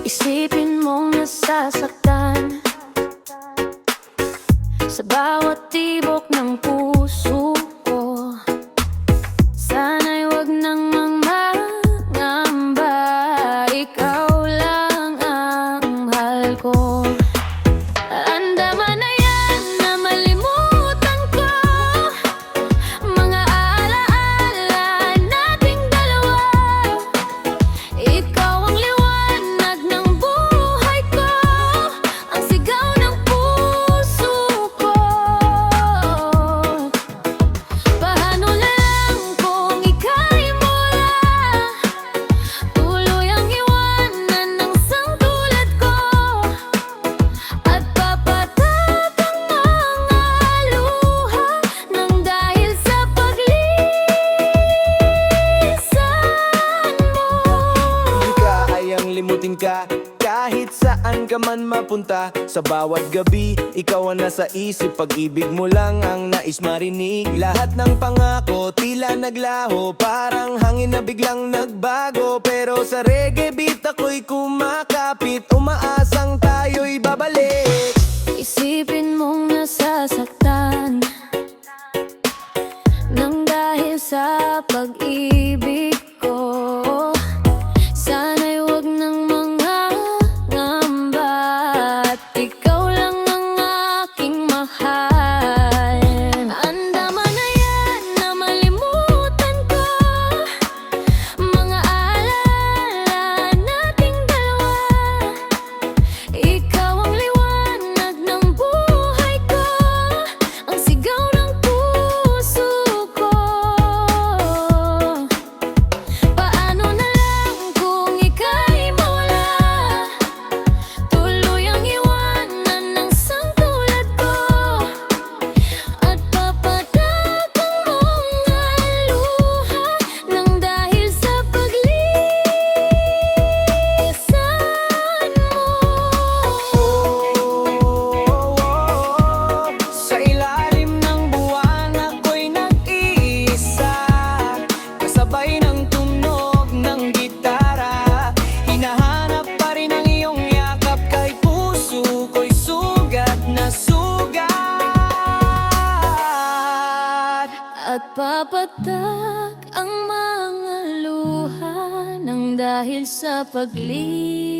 Isipin mong nasasaktan sa bawat tibok ng puso ko. Sana'y wag nang mangamba, ikaw lang ang mahal ko. Andaman na yan na malimutan ko mga alaala nating dalawa. Ikaw ang liwanag ng buhay ko, ang sigaw ng puso ko. Paano na lang kung ika'y mula, tuluyang iwanan ng sangtulad ko, at papatak ang mga luha nang dahil sa paglisan mo. Hindi ka ayang limutin ka kahit saan ka man mapunta. Sa bawat gabi, ikaw ang nasa isip. Pag-ibig mo lang ang nais marinig. Lahat ng pangako tila naglaho, parang hangin na biglang nagbago. Pero sa reggae beat ako'y kumakapit, umaasang tayo'y babalik. Isipin mong nasasaktan nang dahil sa pag-ibig ko. Sana'y wag nang mangangamba, at ikaw lang ang aking mahal. Andaman na yan na malimutan ko mga alaala nating dalawa. Ikaw ang liwanag ng buhay ko, ang sigaw ng puso ko. Paano na lang kung ika'y mawala, tuluyang iwanan ng sangtulad ko, at papatak ang mga luha nang dahil sa paglisan mo. Sa ilalim ng buwan ako'y nag-iisa, kasabay ng tunog ng gitara. Hinahanap pa rin ang iyong yakap, kay puso ko'y sugat na sugat. At papatak ang mga luha nang dahil sa paglisan